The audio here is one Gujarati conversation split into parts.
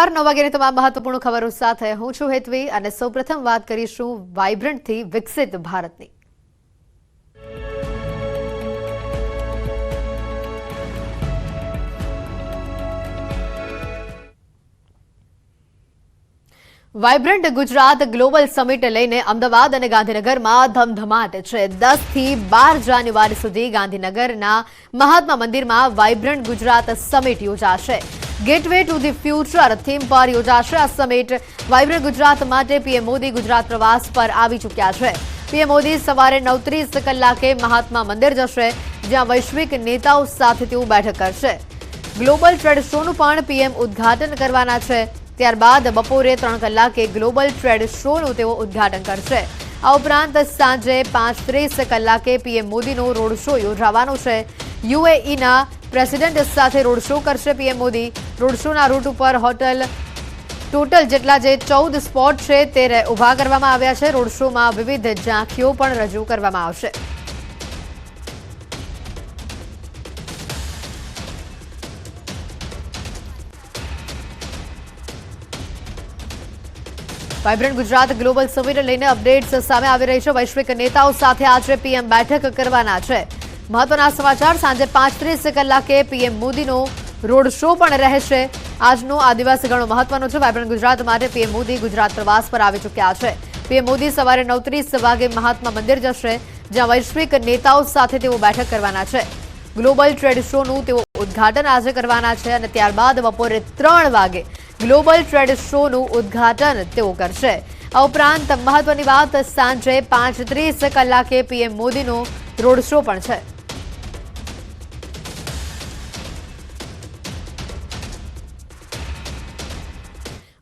નમસ્કાર 9 વાગ્યાની તમામ મહત્વપૂર્ણ ખબરો સાથે હું છું હેતવી અને સૌપ્રથમ વાત કરીશું વાઇબ્રન્ટથી વિકસિત ભારતની। વાઇબ્રન્ટ ગુજરાત ગ્લોબલ સમિટ લઈને અમદાવાદ અને ગાંધીનગરમાં ધમધમાટ છે। 10 થી 12 જાન્યુઆરી સુધી ગાંધીનગરના મહાત્મા મંદિરમાં વાઇબ્રન્ટ ગુજરાત સમિટ યોજાશે। गेटवे टू धी फ्यूचर थीम पर योजाशे आ समिट। वाइब्रન્ટ गुजरात माटे पीएम मोदी गुजरात प्रवास पर आवी चूक्या छे। पीएम मोदी सवारे 9:30 कलाके महात्मा मंदिर जशे, ज्यां वैश्विक नेताओं साथे तेओ बैठक करशे। ग्लोबल ट्रेड शोनुं पण पीएम उद्घाटन करवाना छे। त्यारबाद बपोरे 3 कलाके ग्लोबल ट्रेड शोनुं तेओ उद्घाटन करशे। आ उपरांत सांजे 5:30 कलाके पीएम मोदीनो रोड शो योजाવાનો छे। यूएईना प्रेसिडेंट साथे रोड शो करशे पीएम मोदी। रोड शोना रूट पर होटल टोटल जेटला जे 14 स्पॉट छे ते उभा करवामां आव्या छे। रोड शो में विविध झांकीओ पण रजू करवामां आवशे। वाइब्रન્ટ गुजरात ग्लोबल समिट लईने अपडेट्स सामे आवी रही छे। वैश्विक नेताओं साथे आज पीएम बैठक करवाना छे। महत्वना समाचार सांजे 5:30 कलाके पीएम मोदीनो रोड शो पण रहेशे। आजनो आ दिवस घणो महत्वनो छे। वाइब्रન્ટ गुजरात माटे पीएम मोदी गुजरात प्रवास पर आवी चूक्या छे। पीएम मोदी सवारे 9:30 वागे महात्मा मंदिर जशे, ज्यां वैश्विक नेताओं साथे तेओ बैठक करवाना छे। ग्लोबल ट्रेड शोनुं तेओ उद्घाटन आज करवाना छे अने त्यारबाद बपोरे 3 वागे ग्लोबल ट्रेड शोनुं उद्घाटन तेओ करशे। आ उपरांत महत्वनी वात सांजे 5:30 कलाके पीएम मोदीनो रोड शो पण छे।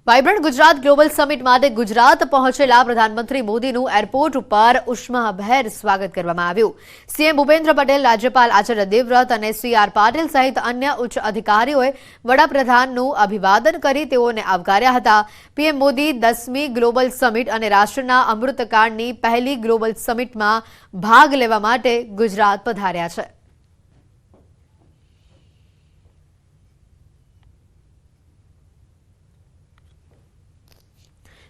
वाइब्रન્ટ गुजरात ग्लोबल समिट माटे गुजरात पहोंचेला प्रधानमंत्री मोदीનું एरपोर्ट पर उष्माभेर स्वागत करवामां આવ્યું। सीएम भूपेन्द्र पटेल, राज्यपाल आचार्य देवव्रत અને सीआर पाटिल सहित अन्य उच्च अधिकारीओए वडाप्रधानનું अभिवादन કરી તેઓને આવકાર્યા હતા। पीएम मोदी 10મી ग्लोबल समिट અને રાષ્ટ્રના અમૃતકાળની પહેલી ગ્લોબલ સમિટમાં ભાગ લેવા માટે ગુજરાત પધાર્યા છે।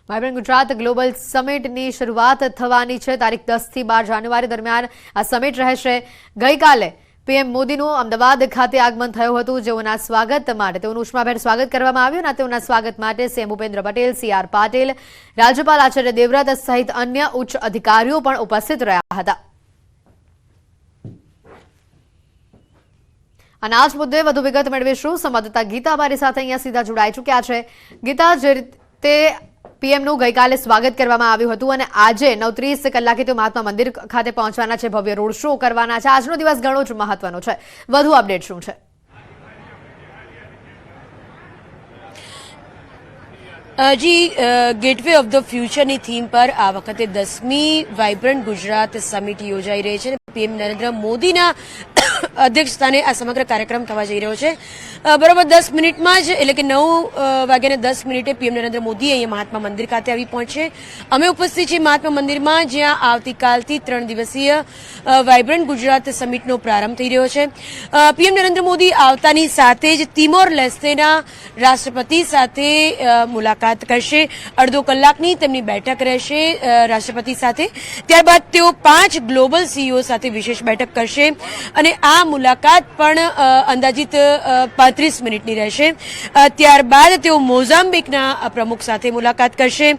वाइब्रન્ટ गुजरात ग्लोबल समिटनी शुरुआत थवानी छे। तारीख 10 થી 12 જાન્યુઆરી दरमियान आ समिट रहेशे। गईकाले पीएम मोदीનું અમદાવાદ ખાતે આગમન થયું હતું, જેઓના સ્વાગત માટે તેઓનું ઉષ્માભેર સ્વાગત કરવામાં આવ્યું અને તેઓના સ્વાગત માટે સીએમ ભૂપેન્દ્ર પટેલ, સીઆર પાટીલ, રાજ્યપાલ આચાર્ય દેવવ્રત સહિત અન્ય ઉચ્ચ અધિકારીઓ પણ ઉપસ્થિત રહ્યા હતા। અને આ જ મુદ્દે વધુ વિગત મેળવીશું। સંવાદદાતા ગીતા અમારી સાથે અહીંયા સીધા જોડાઈ ચૂક્યા છે। ગીતા, જે રીતે પીએમનું ગઈકાલે સ્વાગત કરવામાં આવ્યું હતું અને આજે 9:30 કલાકે તેઓ મહાત્મા મંદિર ખાતે પહોંચવાના છે, ભવ્ય રોડ શો કરવાના છે। આજનો દિવસ ઘણો જ મહત્વનો છે। વધુ અપડેટ શું છે? जी, gateway of the future theme पर आ वखते 10મી वाइब्रન્ટ गुजरात समिट योजाई रही है। पीएम नरेंद्र मोदी अध्यक्षस्थाने आ समग्र कार्यक्रम थवा जई रह्यो छे। बरोबर 10 मिनिटमां ज એટલે કે 9:10 पीएम नरेंद्र मोदी अहीं महात्मा मंदिर खाते आवी पहोंचे। अमे उपस्थित छीए महात्मा मंदिरमां, ज्यां आवतीकालथी 3 दिवसीय वाइब्रન્ટ गुजरात समिटनो प्रारंभ थई रह्यो छे। पीएम नरेंद्र मोदी आवतानी साथे ज तिमोर लेस्तेना राष्ट्रपति साथे मुलाकात करशे। अर्धो कलाकनी તેમની બેઠક રહેશે રાષ્ટ્રપતિ સાથે। ત્યારબાદ તેઓ 5 ગ્લોબલ સીઈઓ સાથે વિશેષ બેઠક કરશે અને આ મુલાકાત પણ અંદાજિત 35 મિનિટની રહેશે। ત્યારબાદ તેઓ મોઝામ્બિકના પ્રમુખ સાથે મુલાકાત કરશે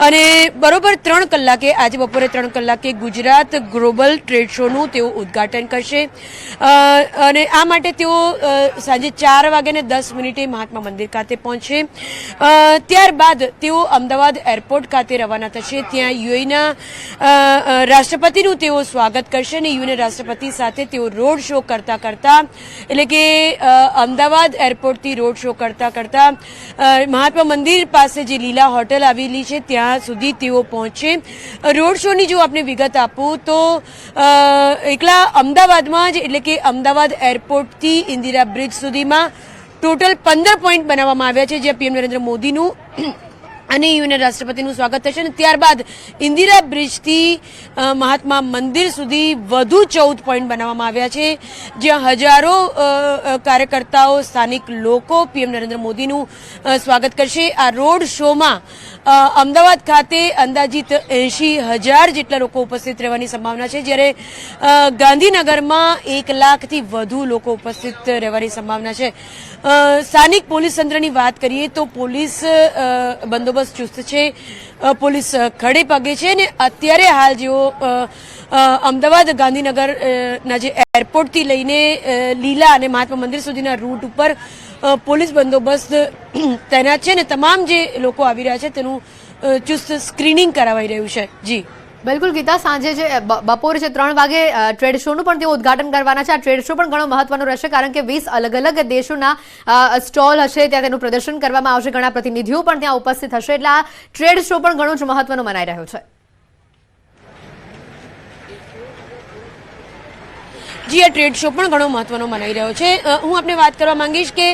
અને બરોબર 3 કલાકે આજે બપોરે 3 કલાકે ગુજરાત ગ્લોબલ ટ્રેડ શોનું તેઓ ઉદ્ઘાટન કરશે અને આ માટે તેઓ સાંજે 4:10 મહાત્મા મંદિર ખાતે પહોંચશે। ત્યારબાદ તેઓ અમદાવાદ એરપોર્ટ ખાતે રવાના થશે। ત્યાં યુએઈના રાષ્ટ્રપતિનું તેઓ સ્વાગત કરશે અને યુએના રાષ્ટ્રપતિ સાથે તેઓ રોડ શો કરતા કરતા એટલે કે અમદાવાદ એરપોર્ટથી રોડ શો કરતા કરતા મહાત્મા મંદિર પાસે જે લીલા હોટેલ આવેલી છે ત્યાં સુધી તેઓ પહોંચે। રોડ શોની જો આપણે વિગત આપું તો એકલા અમદાવાદમાં જ એટલે કે અમદાવાદ એરપોર્ટથી ઇન્દિરા બ્રિજ સુધીમાં ટોટલ 15 પોઈન્ટ બનાવવામાં આવ્યા છે, જે પીએમ નરેન્દ્ર મોદીનું અને યુએન રાષ્ટ્રપતિનું સ્વાગત થશે અને ત્યારબાદ ઇન્દિરા બ્રિજથી મહાત્મા મંદિર સુધી વધુ 14 પોઈન્ટ બનાવવામાં આવ્યા છે, જ્યાં હજારો કાર્યકર્તાઓ, સ્થાનિક લોકો પીએમ નરેન્દ્ર મોદીનું સ્વાગત કરશે. આ રોડ શોમાં અમદાવાદ ખાતે અંદાજિત 80,000 જેટલા લોકો ઉપસ્થિત રહેવાની સંભાવના છે, જ્યારે ગાંધીનગરમાં 1 લાખથી વધુ લોકો ઉપસ્થિત રહેવાની સંભાવના છે. સ્થાનિક પોલીસ તંત્રની વાત કરીએ તો પોલીસ બંદોબસ્ત ચુસ્ત છે, પોલીસ ખડે પગે છે અને અત્યારે હાલ જેઓ અમદાવાદ ગાંધીનગરના જે એરપોર્ટથી લઈને લીલા અને મહાત્મા મંદિર સુધીના રૂટ ઉપર પોલીસ બંદોબસ્ત તૈનાત છે અને તમામ જે લોકો આવી રહ્યા છે તેનું ચુસ્ત સ્ક્રીનિંગ કરાવાઈ રહ્યું છે. જી બિલકુલ ગીતા, સાંજે જે બપોરે છે 3 વાગે ટ્રેડ શોનું પણ તેઓ ઉદઘાટન કરવાના છે. આ ટ્રેડ શો પણ ઘણો મહત્વનો રહેશે, કારણ કે 20 અલગ અલગ દેશોના સ્ટોલ હશે, ત્યાં તેનું પ્રદર્શન કરવામાં આવશે, ઘણા પ્રતિનિધિઓ પણ ત્યાં ઉપસ્થિત હશે, એટલે આ ટ્રેડ શો પણ ઘણો જ મહત્વનો મનાઈ રહ્યો છે. જી, આ ટ્રેડ શો પણ ઘણો મહત્વનો મનાઈ રહ્યો છે. હું આપને વાત કરવા માંગીશ કે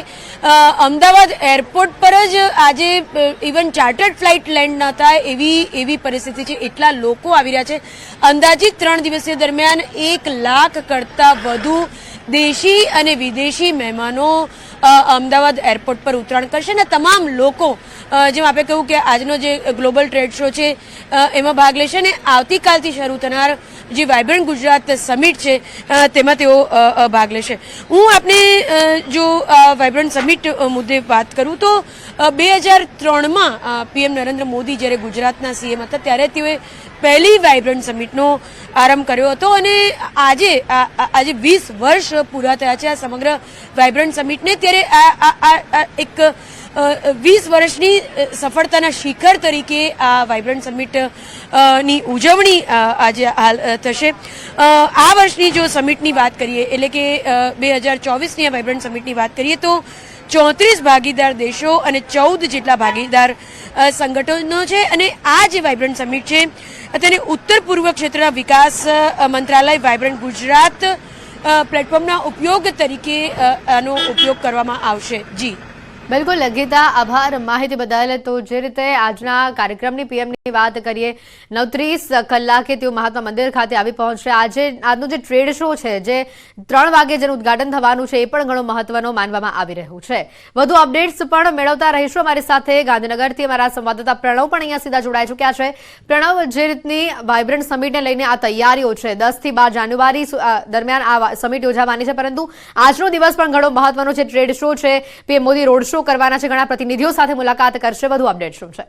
અમદાવાદ એરપોર્ટ પર જ આજે ઇવન ચાર્ટર્ડ ફ્લાઇટ લેન્ડ ન થાય એવી પરિસ્થિતિ છે, એટલા લોકો આવી રહ્યા છે. અંદાજિત 3 દિવસીય દરમિયાન 1 લાખ કરતાં વધુ દેશી અને વિદેશી મહેમાનો અમદાવાદ એરપોર્ટ પર ઉતરાણ કરશે અને તમામ લોકો, જેમ આપણે કહ્યું કે આજનો જે ગ્લોબલ ટ્રેડ શો છે એમાં ભાગ લેશે અને આવતીકાલથી શરૂ થનાર જે વાઇબ્રન્ટ ગુજરાત સમિટ છે તેમાં તેઓ ભાગ લેશે. હું આપને જો વાઇબ્રન્ટ સમિટ મુદ્દે વાત કરું તો 2003માં પીએમ નરેન્દ્ર મોદી જ્યારે ગુજરાતના સીએમ હતા ત્યારે તેઓએ પહેલી વાઇબ્રન્ટ સમિટનો આરંભ કર્યો હતો અને આજે 20 વર્ષ પૂરા થયા છે આ સમગ્ર વાઇબ્રન્ટ સમિટને. ત્યારે આ એક 20 વર્ષની સફળતાના શિખર તરીકે આ વાઇબ્રન્ટ સમિટ ની ઉજવણી આજે હાલ થશે. આ વર્ષની જો સમિટની વાત કરીએ, એટલે કે 2024ની આ વાઇબ્રન્ટ સમિટની વાત કરીએ તો 34 ભાગીદાર દેશો અને 14 જેટલા ભાગીદાર સંગઠનો છે અને આ જે વાઇબ્રન્ટ સમિટ છે તેને ઉત્તર પૂર્વ ક્ષેત્રના વિકાસ મંત્રાલય વાઇબ્રન્ટ ગુજરાત પ્લેટફોર્મના ઉપયોગ તરીકે આનો ઉપયોગ કરવામાં આવશે. જી બિલકુલ ગીતા, આભાર માહિતી બદલ. તો જે રીતે આજના કાર્યક્રમની પીએમની વાત કરીએ, 9:30 કલાકે તેઓ મહાત્મા મંદિર ખાતે આવી પહોંચશે. આજનો જે ટ્રેડ શો છે જે 3 વાગે જેનું ઉદઘાટન થવાનું છે એ પણ ઘણો મહત્વનો માનવામાં આવી રહ્યું છે. વધુ અપડેટ્સ પણ મેળવતા રહીશું. અમારી સાથે ગાંધીનગરથી અમારા સંવાદદાતા પ્રણવ પણ અહીંયા સીધા જોડાઈ ચૂક્યા છે. પ્રણવ, જે રીતની વાઇબ્રન્ટ સમિટને લઈને આ તૈયારીઓ છે, 10 થી 12 જાન્યુઆરી દરમિયાન આ સમિટ યોજાવાની છે, પરંતુ આજનો દિવસ પણ ઘણો મહત્વનો છે. ટ્રેડ શો છે, પીએમ મોદી રોડ શો કરવાના છે, ઘણા પ્રતિનિધિઓ સાથે મુલાકાત કરશે. વધુ અપડેટ શું છે?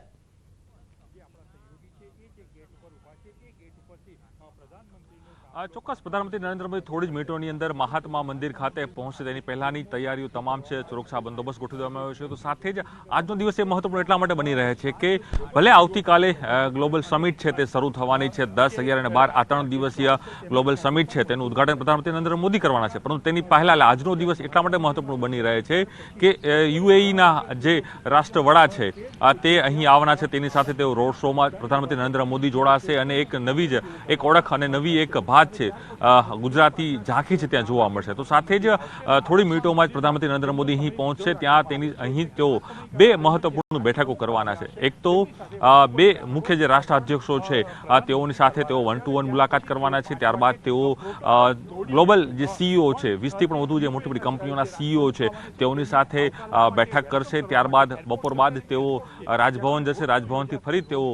ચોક્કસ પ્રધાનમંત્રી નરેન્દ્ર મોદી થોડી જ મિનિટોની અંદર મહાત્મા મંદિર ખાતે પહોંચશે. તેની પહેલાની તૈયારીઓ તમામ છે, સુરક્ષા બંદોબસ્ત ગોઠવી દેવામાં આવ્યો છે. તો સાથે જ આજનો દિવસ એ મહત્વપૂર્ણ એટલા માટે બની રહે છે કે ભલે આવતીકાલે ગ્લોબલ સમિટ છે તે શરૂ થવાની છે, 10, 11 અને 12 આ 3 દિવસીય ગ્લોબલ સમિટ છે તેનું ઉદઘાટન પ્રધાનમંત્રી નરેન્દ્ર મોદી કરવાના છે, પરંતુ તેની પહેલા આજનો દિવસ એટલા માટે મહત્વપૂર્ણ બની રહે છે કે યુએઈના જે રાષ્ટ્રવડા છે તે અહીં આવવાના છે. તેની સાથે તેઓ રોડ શોમાં પ્રધાનમંત્રી નરેન્દ્ર મોદી જોડાશે અને એક નવી જ એક ઓળખ અને નવી એક ભાત છે ગુજરાતી ઝાંખી છે ત્યાં જોવા મળશે. તો સાથે જ થોડી મિનિટોમાં જ પ્રધાનમંત્રી નરેન્દ્ર મોદી અહીં પહોંચશે. ત્યાં અહીં તેઓ 2 મહત્વપૂર્ણ બેઠકો કરવાના છે. એક તો 2 મુખ્ય જે રાષ્ટ્રાધ્યક્ષો છે તેઓની સાથે તેઓ 1-to-1 મુલાકાત કરવાના છે. ત્યારબાદ તેઓ ગ્લોબલ જે સીઈઓ છે, 20થી પણ વધુ જે મોટી મોટી કંપનીઓના સીઈઓ છે તેઓની સાથે બેઠક કરશે. ત્યારબાદ બપોર બાદ તેઓ રાજભવન જશે. રાજભવનથી ફરી તેઓ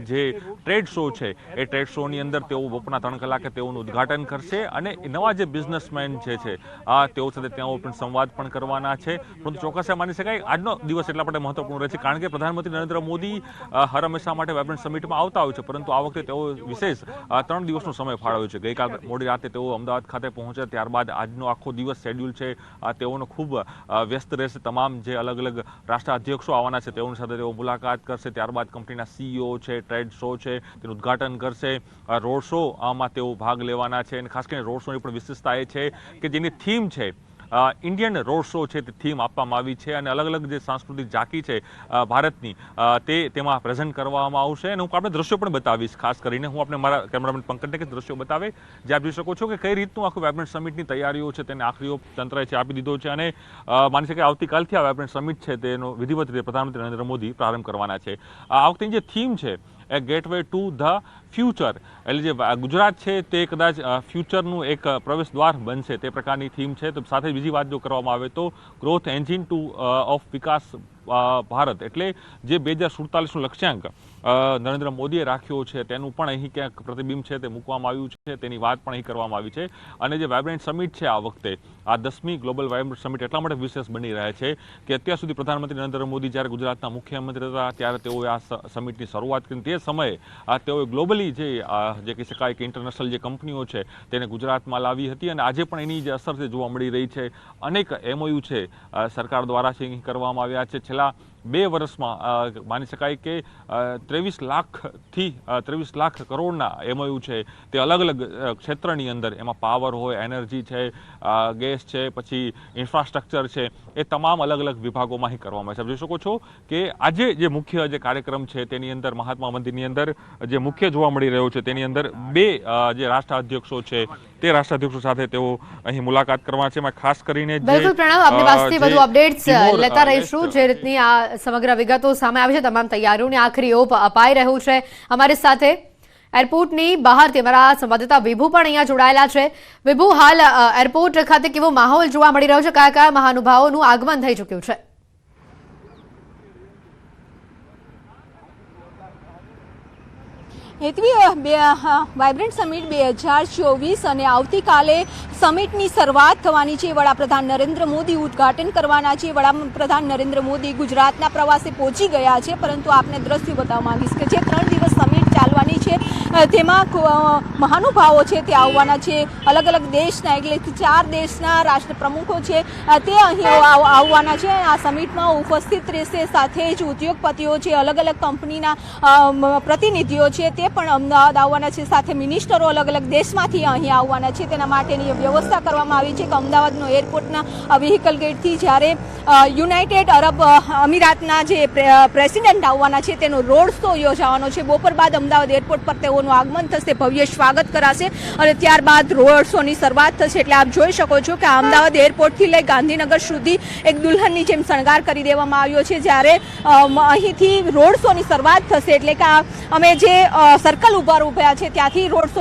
જે ટ્રેડ શો છે એ ટ્રેડ શોની અંદર તેઓ બપોરના 3 કલાકે તેઓનું ઉદઘાટન કરશે અને નવા જે બિઝનેસમેન છે તેઓ સાથે તેઓ પણ સંવાદ પણ કરવાના છે. પરંતુ ચોક્કસ માની શકાય આજનો દિવસ એટલા માટે મહત્વપૂર્ણ રહે છે કારણ કે પ્રધાનમંત્રી નરેન્દ્ર મોદી હર હંમેશા માટે વાઇબ્રન્ટ સમિટમાં આવતા હોય છે, પરંતુ આ વખતે તેઓ વિશેષ 3 દિવસનો સમય ફાળવ્યો છે. ગઈકાલ મોડી રાતે તેઓ અમદાવાદ ખાતે પહોંચ્યા, ત્યારબાદ આજનો આખો દિવસ શેડ્યુલ છે તેઓનો ખૂબ વ્યસ્ત રહેશે. તમામ જે અલગ અલગ રાષ્ટ્રાધ્યક્ષો આવવાના છે તેઓની સાથે તેઓ મુલાકાત કરશે. ત્યારબાદ કંપનીના સીઈઓ છે, ટ્રેડ શો છે તેનું ઉદઘાટન કરશે. રોડ શો આમાં તેઓ ભાગ લેવાના છે અને ખાસ કરીને રોડ શોની પણ વિશેષતા એ છે કે જેની થીમ છે ઇન્ડિયન રોડ શો છે તે થીમ આપવામાં આવી છે અને અલગ અલગ જે સાંસ્કૃતિક ઝાંકી છે ભારતની તેમાં પ્રેઝન્ટ કરવામાં આવશે અને હું આપણે દ્રશ્યો પણ બતાવીશ. ખાસ કરીને હું આપણે મારા કેમેરામેન પંકજને કે દ્રશ્યો બતાવે જે આપ જોઈ શકો છો કે કઈ રીતનું આખું વાઇબ્રન્ટ સમિટની તૈયારીઓ છે તેને આખરી ઓપ તંત્રએ આપી દીધો છે અને માની શકાય આવતીકાલથી આ વાઇબ્રન્ટ સમિટ છે તેનો વિધિવત રીતે પ્રધાનમંત્રી નરેન્દ્ર મોદી પ્રારંભ કરવાના છે. આ વખતેની જે થીમ છે એ ગેટવે ટુ ધ ફ્યુચર, એટલે જે ગુજરાત છે તે કદાચ ફ્યુચરનું એક પ્રવેશ દ્વાર બનશે તે પ્રકારની થીમ છે. તો સાથે બીજી વાત જો કરવામાં આવે તો ગ્રોથ એન્જિન ઓફ વિકાસ ભારત, એટલે જે 2047નું લક્ષ્યાંક નરેન્દ્ર મોદીએ રાખ્યો છે તેનું પણ અહીં ક્યાંક પ્રતિબિંબ છે તે મૂકવામાં આવ્યું છે, તેની વાત પણ અહીં કરવામાં આવી છે. અને જે વાઇબ્રન્ટ સમિટ છે આ વખતે આ 10મી ગ્લોબલ વાઇબ્રન્ટ સમિટ એટલા માટે વિશેષ બની રહે છે કે અત્યાર સુધી પ્રધાનમંત્રી નરેન્દ્ર મોદી જ્યારે ગુજરાતના મુખ્યમંત્રી હતા ત્યારે તેઓએ આ સમિટની શરૂઆત કરી. તે સમયે તેઓએ ગ્લોબલી જે કહી શકાય કે ઇન્ટરનેશનલ જે કંપનીઓ છે તેને ગુજરાતમાં લાવી હતી અને આજે પણ એની જે અસર છે જોવા મળી રહી છે. અનેક MOU છે સરકાર દ્વારા છે અહીં કરવામાં આવ્યા છે. છેલ્લા 2 વર્ષમાં માની શકાય કે 23 લાખ કરોડના MOU છે તે અલગ અલગ ક્ષેત્રની અંદર, એમાં પાવર હોય, એનર્જી છે, ગેસ છે, પછી ઇન્ફ્રાસ્ટ્રક્ચર છે, એ તમામ અલગ અલગ વિભાગોમાં અહીં કરવામાં આવે છે. જોઈ શકો છો કે આજે જે મુખ્ય જે કાર્યક્રમ છે તેની અંદર મહાત્મા મંદિરની અંદર જે મુખ્ય જોવા મળી રહ્યો છે તેની અંદર 2 જે રાષ્ટ્રાધ્યક્ષો છે તે રાષ્ટ્રાધ્યક્ષો સાથે તેઓ અહીં મુલાકાત કરવા છે. એમાં ખાસ કરીને બિલકુલ પ્રણવ, આપની પાસેથી વધુ અપડેટ્સ લેતા રહીશું. જે રીતની આ સમગ્ર વિગતો સામે આવી છે, તમામ તૈયારીઓને આખરી ઓપ અપાઈ રહ્યું છે. અમારી સાથે એરપોર્ટની બહારથી અમારા સંવાદદાતા વિભુ પણ અહીંયા જોડાયેલા છે. વિભુ, હાલ એરપોર્ટ ખાતે કેવો માહોલ જોવા મળી રહ્યો છે? કયા કયા મહાનુભાવોનું આગમન થઈ ચૂક્યું છે? હેતવી, વાઇબ્રન્ટ સમિટ 2024 અને આવતીકાલે સમિટની શરૂઆત થવાની છે. વડાપ્રધાન નરેન્દ્ર મોદી ઉદ્ઘાટન કરવાના છે. વડાપ્રધાન નરેન્દ્ર મોદી ગુજરાતના પ્રવાસે પહોંચી ગયા છે, પરંતુ આપને દ્રશ્યો બતાવવા માંગીશ કે જે 3 દિવસ સમિટ ચાલવાની છે તેમાં મહાનુભાવો છે તે આવવાના છે. અલગ અલગ દેશના, એટલે 4 દેશના રાષ્ટ્ર પ્રમુખો છે તે અહીં આવવાના છે. આ સમિટમાં ઉપસ્થિત રહેશે. સાથે જ ઉદ્યોગપતિઓ છે, અલગ અલગ કંપનીના પ્રતિનિધિઓ છે તે પણ અમદાવાદ આવવાના છે. સાથે મિનિસ્ટરો અલગ અલગ દેશમાંથી અહીં આવવાના છે. તેના માટેની વ્યવસ્થા કરવામાં આવી છે કે અમદાવાદનો એરપોર્ટના વ્હીકલ ગેટથી જ્યારે યુનાઇટેડ અરબ અમીરાતના જે પ્રેસિડેન્ટ આવવાના છે તેનો રોડ શો યોજાવાનો છે. બપોર બાદ અમદાવાદ એરપોર્ટ પર તેઓનું આગમન થશે, ભવ્ય સ્વાગત કરાશે અને ત્યારબાદ રોડ શોની શરૂઆત થશે. એટલે આપ જોઈ શકો છો કે અમદાવાદ એરપોર્ટથી લઈ ગાંધીનગર સુધી એક દુલ્હનની જેમ શણગાર કરી દેવામાં આવ્યો છે. જ્યારે અહીંથી રોડ શોની શરૂઆત થશે, એટલે કે અમે જે સર્કલ ઉપર ઉભા છે ત્યાંથી રોડ શો